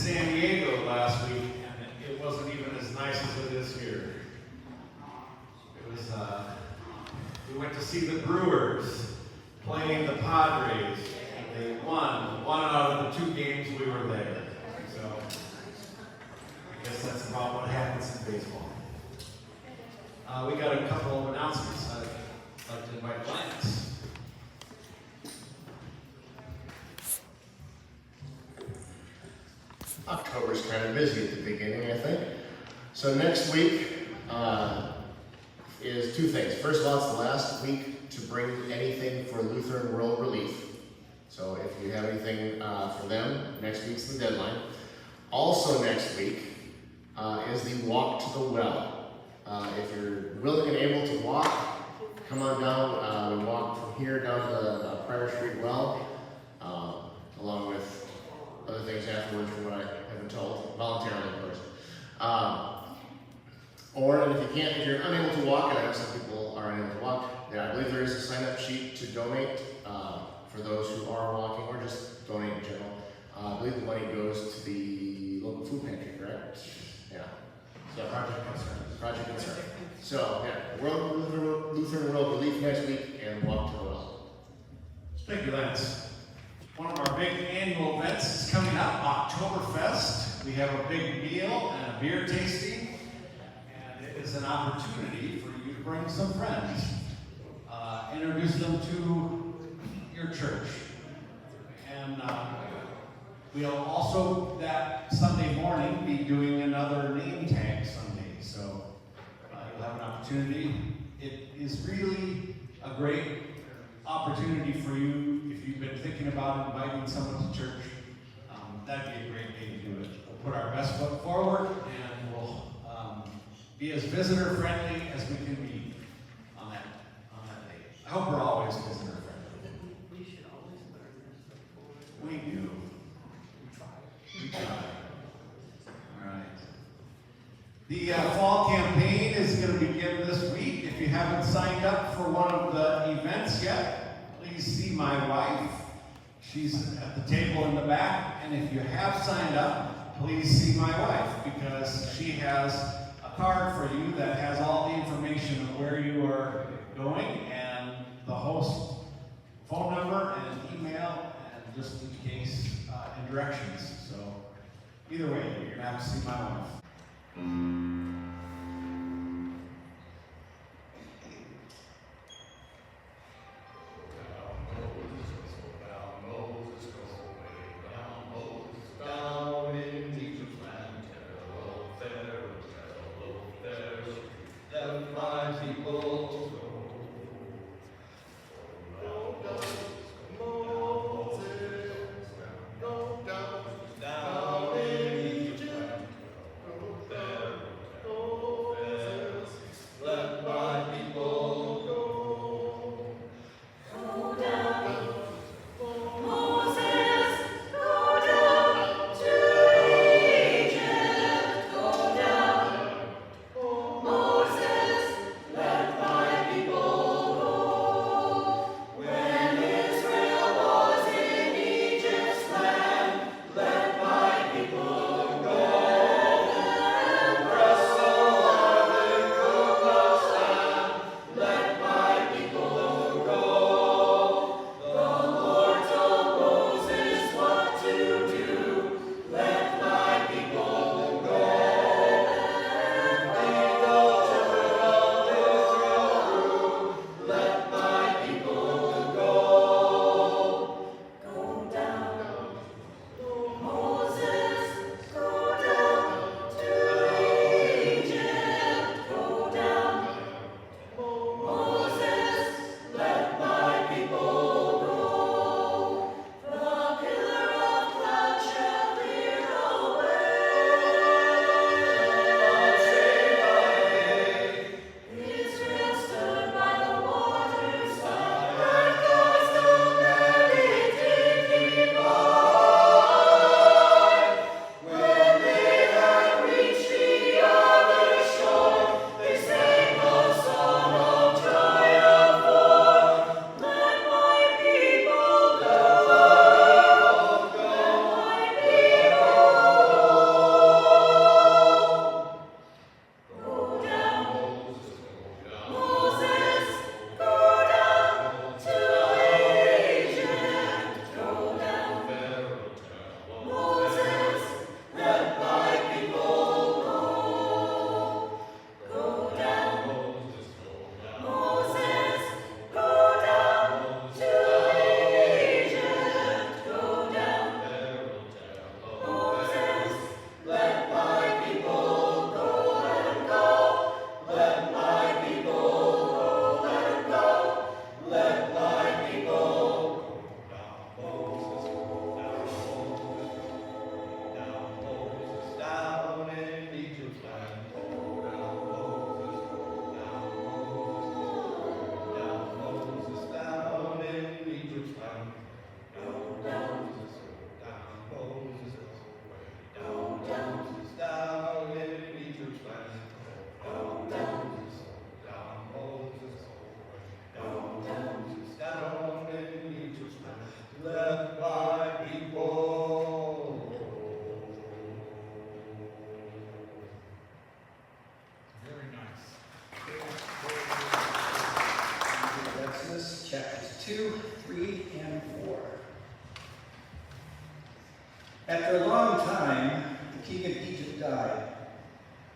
San Diego last week, and it wasn't even as nice as it is here. It was, we went to see the Brewers playing the Padres, and they won one out of the 2 games we were there. So, I guess that's about what happens in baseball. We got a couple of announcements. I'd like to invite Lance. October's kind of busy at the beginning, I think. So next week is 2 things. First of all, it's the last week to bring anything for Lutheran World Relief. So if you have anything for them, next week's the deadline. Also next week is the Walk to the Well. If you're willing and able to walk, come on down. We walk from here down to the Prior Street Well, along with other things afterwards from what I have been told, voluntarily of course. Or if you're unable to walk, and I know some people are unable to walk, I believe there is a sign-up sheet to donate for those who are walking, or just donate in general. I believe the money goes to the local food pantry, correct? Yeah. So Project Concern. So yeah, Lutheran World Relief next week, and Walk to the Well. Thank you, Lance. One of our big annual events is coming up, Oktoberfest. We have a big meal and a beer tasting, and it is an opportunity for you to bring some friends. Introduce them to your church. And we'll also, that Sunday morning, be doing another name tag Sunday. So you'll have an opportunity. It is really a great opportunity for you if you've been thinking about inviting someone to church. That'd be a great day to do it. We'll put our best foot forward, and we'll be as visitor friendly as we can be on that day. I hope we're always visitor friendly. We should always learn this before. We do. We try. All right. The fall campaign is going to begin this week. If you haven't signed up for one of the events yet, please see my wife. She's at the table in the back. And if you have signed up, please see my wife, because she has a card for you that has all the information of where you are going and the host phone number and email, and just in case, and directions. So either way, you're going to have to see my wife. 2, 3, and 4. After a long time, the king of Egypt died.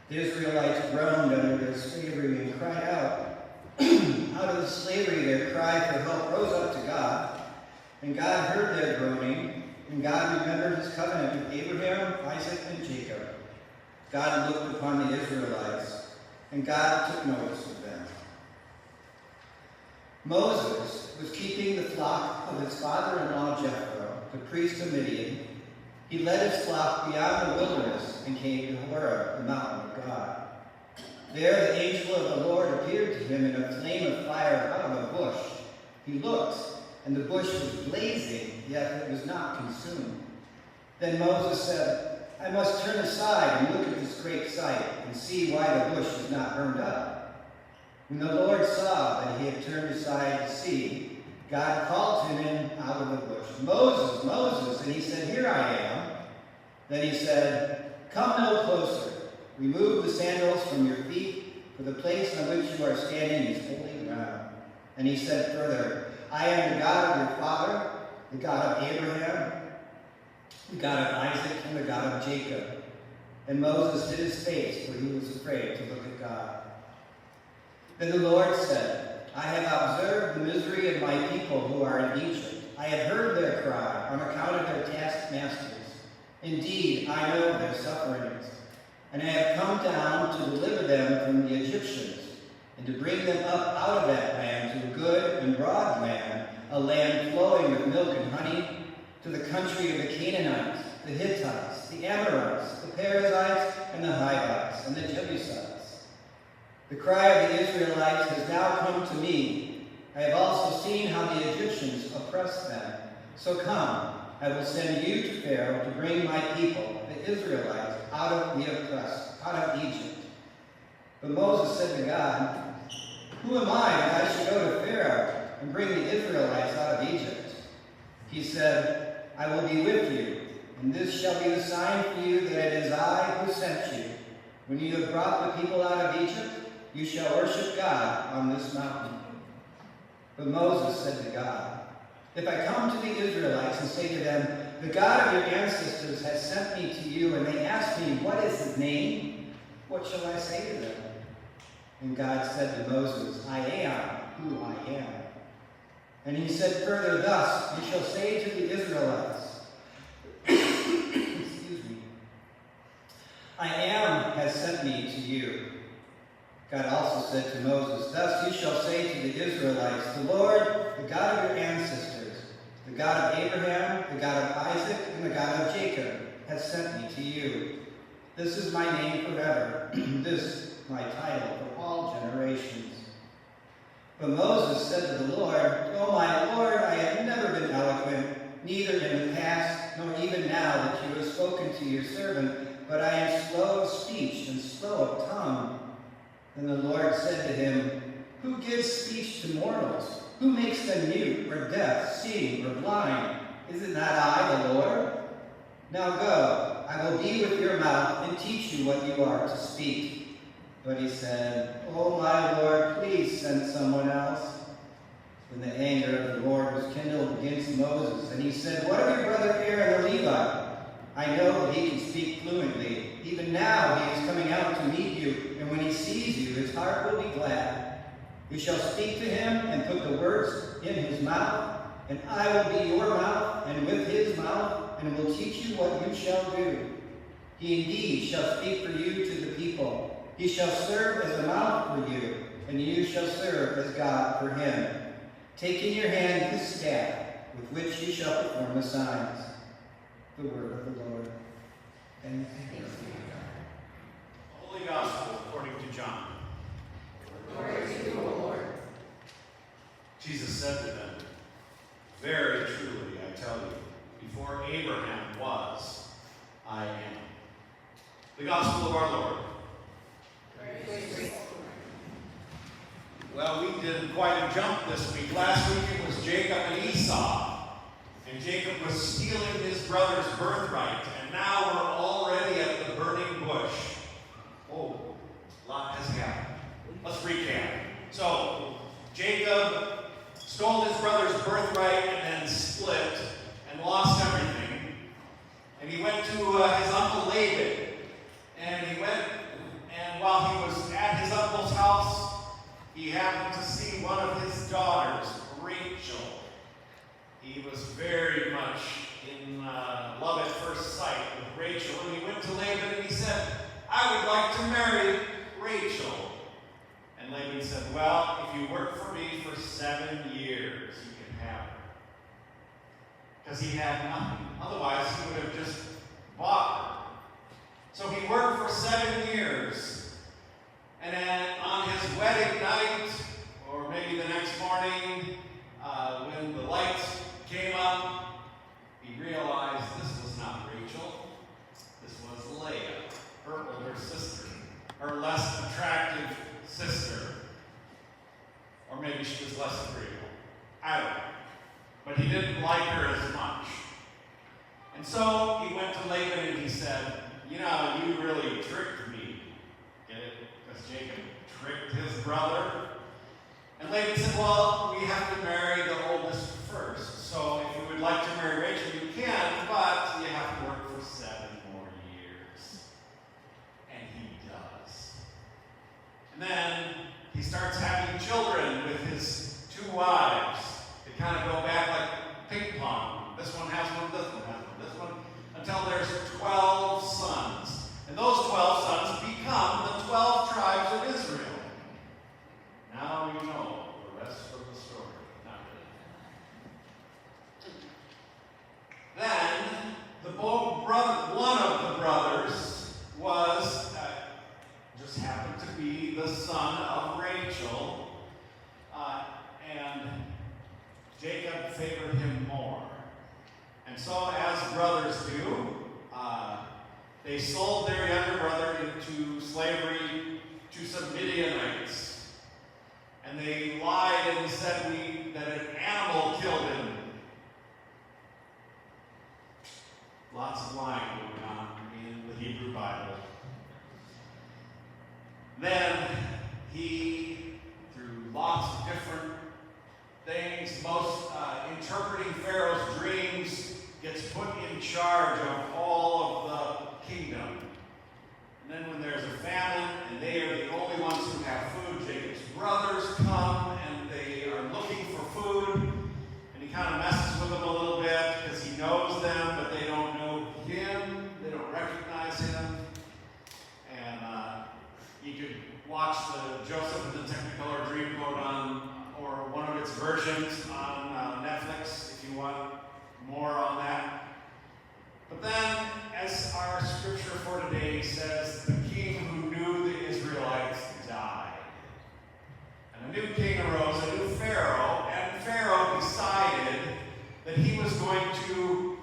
The Israelites groaned under their slavery and cried out. Out of the slavery, their cry for help rose up to God. And God heard their groaning, and God remembered his covenant with Abraham, Isaac, and Jacob. God looked upon the Israelites, and God took notice of them. Moses was keeping the flock of his father-in-law Jethro, the priest of Midian. He led his flock beyond the wilderness and came to Horeb, the mountain of God. There the angel of the Lord appeared to him in a flame of fire out of a bush. He looked, and the bush was blazing, yet it was not consumed. Then Moses said, I must turn aside and look at this great sight and see why the bush is not burned up. When the Lord saw that he had turned aside to see, God called to him out of the bush, Moses, Moses, and he said, Here I am. Then he said, Come no closer. Remove the sandals from your feet, for the place on which you are standing is holy ground. And he said further, I am the God of your father, the God of Abraham, the God of Isaac, and the God of Jacob. And Moses hid his face, for he was afraid to look at God. Then the Lord said, I have observed the misery of my people who are in Egypt. I have heard their cry on account of their taskmasters. Indeed, I know their sufferings. And I have come down to deliver them from the Egyptians, and to bring them up out of that land to a good and broad land, a land flowing with milk and honey, to the country of the Canaanites, the Hittites, the Amorites, the Perizzites, and the Hivites, and the Jebusites. The cry of the Israelites has now come to me. I have also seen how the Egyptians oppress them. So come, I will send you to Pharaoh to bring my people, the Israelites, out of Egypt. But Moses said to God, Who am I that I should go to Pharaoh and bring the Israelites out of Egypt? He said, I will be with you, and this shall be the sign for you that it is I who sent you. When you have brought the people out of Egypt, you shall worship God on this mountain. But Moses said to God, If I come to the Israelites and say to them, The God of your ancestors has sent me to you, and they ask me, What is his name? What shall I say to them? And God said to Moses, I am who I am. And he said further, Thus you shall say to the Israelites, Excuse me, I am has sent me to you. God also said to Moses, Thus you shall say to the Israelites, The Lord, the God of your ancestors, the God of Abraham, the God of Isaac, and the God of Jacob, has sent me to you. This is my name forever, this my title for all generations. But Moses said to the Lord, O my Lord, I have never been eloquent, neither in the past, nor even now that you have spoken to your servant, but I am slow of speech and slow of tongue. Then the Lord said to him, Who gives speech to mortals? Who makes them mute, or deaf, seeing, or blind? Is it not I, the Lord? Now go, I will be with your mouth and teach you what you are to speak. But he said, O my Lord, please send someone else. Then the anger of the Lord was kindled against Moses, and he said, What of your brother Aaron the Levite? I know that he can speak fluently. Even now he is coming out to meet you, and when he sees you, his heart will be glad. You shall speak to him and put the words in his mouth, and I will be your mouth, and with his mouth, and will teach you what you shall do. He indeed shall speak for you to the people. He shall serve as a mouth for you, and you shall serve as God for him. Take in your hand this staff, with which you shall perform the signs. The word of the Lord. And thanks be to God. Holy Gospel according to John. Glory to you, O Lord. Jesus said to them, Very truly I tell you, before Abraham was, I am. The Gospel of our Lord. Well, we did quite a jump this week. Last week it was Jacob and Esau. And Jacob was stealing his brother's birthright. And now we're already at the burning bush. Oh, a lot has happened. Let's recap. So, Jacob stole his brother's birthright. if you work for me for 7 years, you can have her. Because he had nothing. Otherwise, he would have just bought her. So he worked for 7 years. And then on his wedding night, or maybe the next morning, when the lights came up, he realized this was not Rachel. This was Leah, her older sister, her less attractive sister. Or maybe she was less agreeable. I don't know. But he didn't like her as much. And so he went to Laban and he said, you know, you really tricked me. Get it? Because Jacob tricked his brother. And Laban said, well, we have to marry the oldest first. So if you would like to marry Rachel, you can, but you have to work for 7 more years. And he does. And then he starts having children with his 2 wives. They kind of go back like ping pong. This one has one, this one has one, this one, until there's 12 sons. And those 12 sons become the 12 tribes of Israel. Now you know the rest of the story. Not really. Then, one of the brothers was, just happened to be the son of Rachel, and Jacob favored him more. And so, as brothers do, they sold their younger brother into slavery to some Midianites. And they lied and said that an animal killed him. Lots of lying going on in the Hebrew Bible. Then he, through lots of different things, most interpreting Pharaoh's dreams, gets put in charge of all of the kingdom. And then when there's a famine and they are the only ones who have food, Jacob's brothers come and they are looking for food. And he kind of messes with them a little bit because he knows them, but they don't know him. They don't recognize him. And you could watch the Joseph and the Technicolor Dreamcoat or one of its versions on Netflix if you want more on that. But then, as our scripture for today says, the king who knew the Israelites died. And a new king arose, a new Pharaoh, and Pharaoh decided that he was going to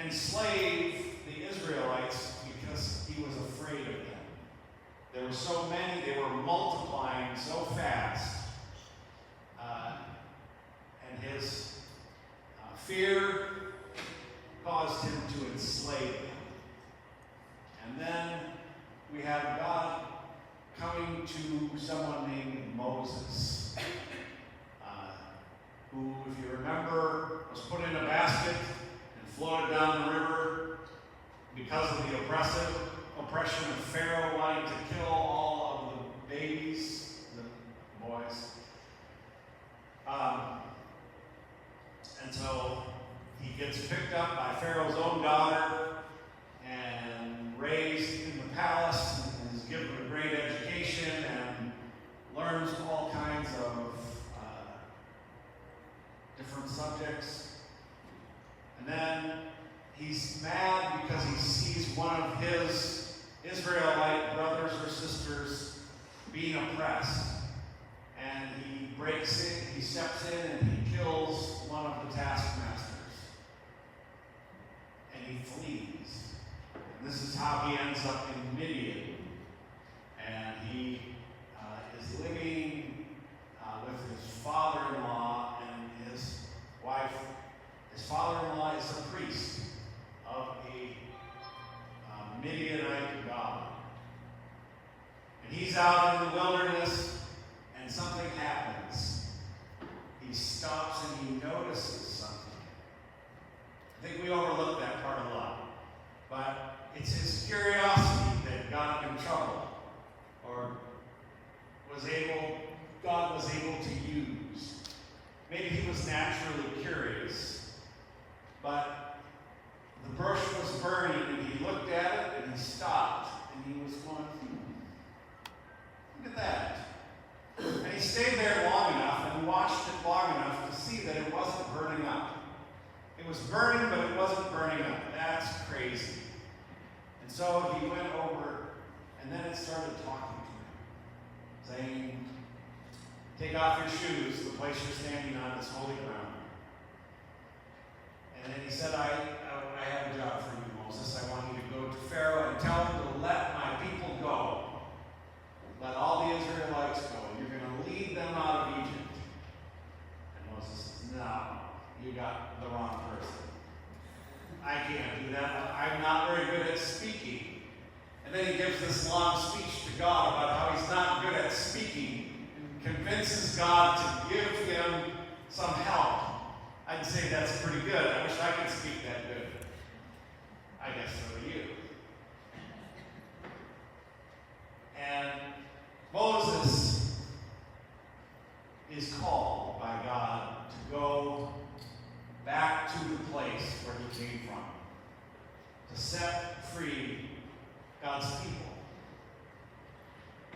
enslave the Israelites because he was afraid of them. There were so many, they were multiplying so fast. And his fear caused him to enslave them. And then we have God coming to someone named Moses, who, if you remember, was put in a basket and floated down the river because of the oppression of Pharaoh wanting to kill all of the babies, the boys. And so he gets picked up by Pharaoh's own daughter and raised in the palace and is given a great education and learns all kinds of different subjects. And then he's mad because he sees one of his Israelite brothers or sisters being oppressed. And he breaks in, he steps in, and he kills one of the taskmasters. And he flees. And this is how he ends up in Midian. And he is living with his father-in-law and his wife. His father-in-law is a priest of a Midianite god. And he's out in the wilderness, and something happens. He stops and he notices something. I think we overlook that part a lot. But it's his curiosity that got him in trouble, or God was able to use. Maybe he was naturally curious, but the bush was burning, and he looked at it, and he stopped, and he was going, look at that. And he stayed there long so he went over, and then it started talking to him, saying, take off your shoes, the place you're standing on is holy ground. And then he said, I have a job for you, Moses. I want you to go to Pharaoh and tell him to let my people go. Let all the Israelites go. You're going to lead them out of Egypt. And Moses says, no, you got the wrong person. I can't do that. I'm not very good at speaking. And then he gives this long speech to God about how he's not good at speaking and convinces God to give him some help. I'd say that's pretty good. I wish I could speak that good. I guess so do you. And Moses is called by God to go back to the place where he came from, to set free God's people.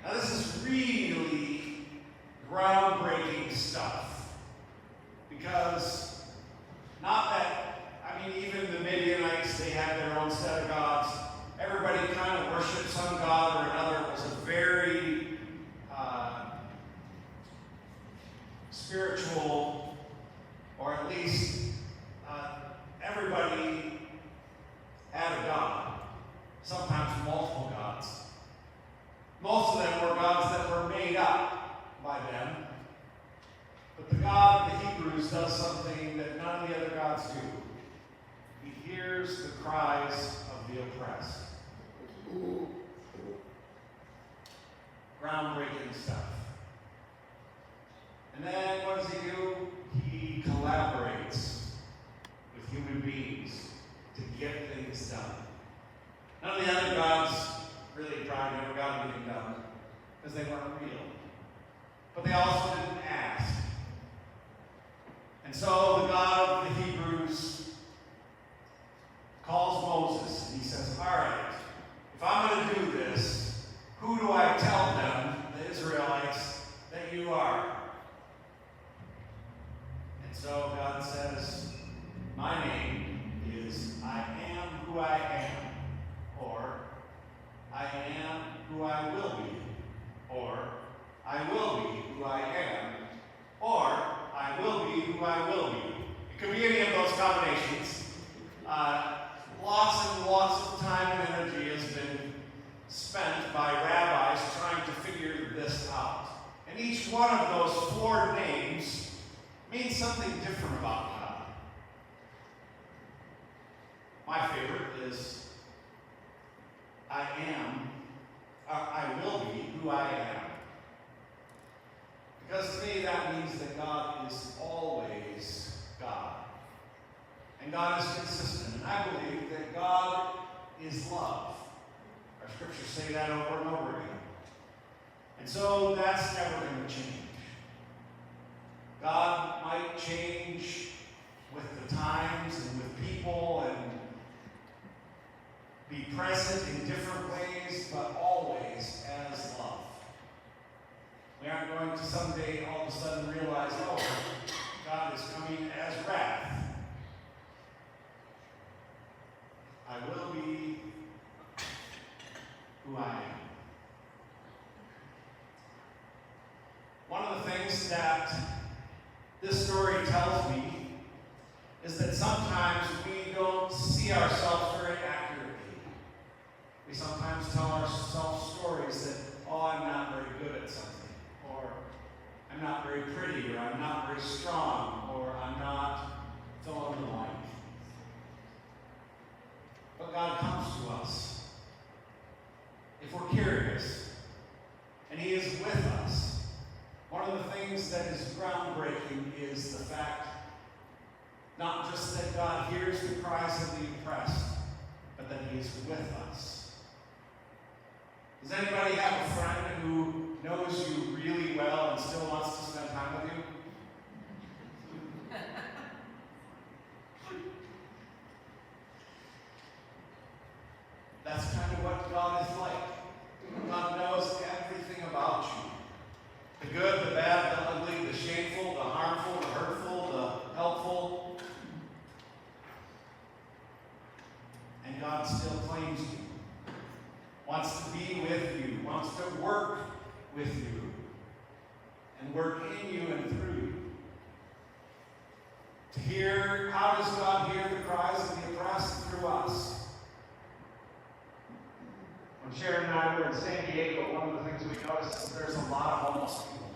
Now this is really groundbreaking stuff, because not that, I mean, even the Midianites, they had their own set of gods. Everybody kind of worshiped some god or another. It was a very spiritual, or at least everybody had a god, sometimes multiple gods. Most of them were gods that were made up by them. But the God of the Hebrews does something that none of the other gods do. He hears the cries of the oppressed. Groundbreaking stuff. And then what does he do? He collaborates with human beings to get things done. None of the other gods really probably never got anything done because they weren't real. But they also didn't ask. And so the God of the Hebrews calls Moses and he says, all right, if I'm going to do this, who do I tell them, the Israelites, that you are? And so God says, my name is I am who I am, or I am who I will be, or I will be who I am, or I will be who I will be. It could be any of those combinations. Lots and lots of time and energy has been spent by rabbis trying to figure this out. And each one of those four names means something different about God. My favorite is I will be who I am. Because to me that means that God is always God. And God is consistent. And I believe that God is love. Our scriptures say that over and over again. And so that's never going to change. God might change with the times and with people and be present in different ways, but always as love. We aren't going to someday all of a sudden realize, oh, God is coming as wrath. I will be who I am. One of the things that this story tells me is that sometimes we don't see ourselves very accurately. We sometimes tell ourselves stories that, oh, I'm not very good at something, or I'm not very pretty, or I'm not very strong, or I'm not fill in the blank. But God comes to us if we're curious, and He is with us. One of the things that is groundbreaking is the fact not just that God hears the cries of the oppressed, but that He is with us. Does anybody have a friend who knows you really well and still wants to spend time with you? That's kind of what God is like. God knows everything about you. The good, the bad, the ugly, the shameful, the harmful, the hurtful, the helpful. And God still claims you. wants to be with you, wants to work with you, and work in you and through you. To hear, how does God hear the cries of the oppressed? Through us. When Sharon and I were in San Diego, one of the things we noticed is there's a lot of homeless people.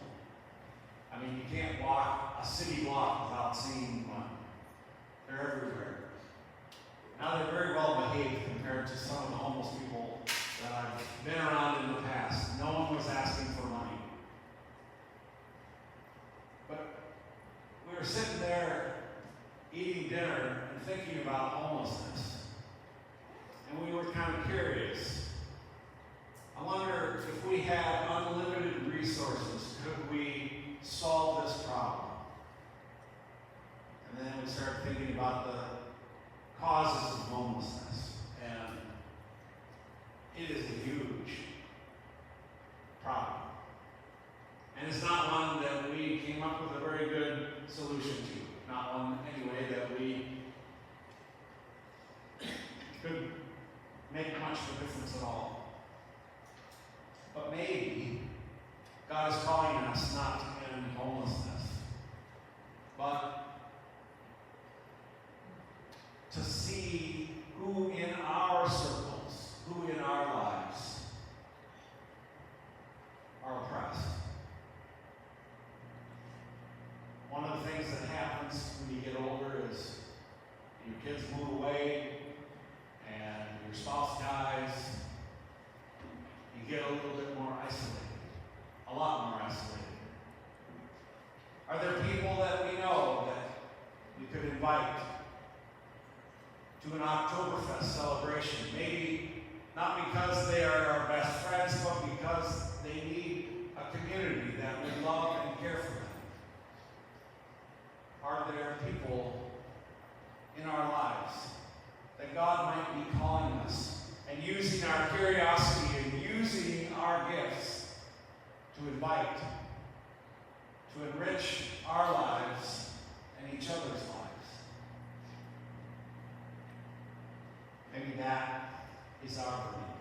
I mean, you can't walk a city block without seeing one. They're everywhere. Now they're very well behaved compared to some of the homeless people that I've been around in the past. No one was asking for money. But we were sitting there eating dinner and thinking about homelessness. And we were kind of curious. I wonder if we had unlimited resources, could we solve this problem? And then we started thinking about the causes of homelessness. And it is a huge problem. And it's not one that we came up with a very good solution to. Not one, anyway, that we could make much of a difference at all. But maybe God is calling us not to end homelessness, but to see who in our circles, who in our lives are oppressed. One of the things that happens when you get older is your kids move away and your spouse dies. You get a little bit more isolated, a lot more isolated. Are there people that we know that we could invite to an Oktoberfest celebration? Maybe not because they are our best friends, but because they need a community that would love and care for them. Are there people in our lives that God might be calling us and using our curiosity and using our gifts to invite, to enrich our lives and each other's lives? Maybe that is our burden.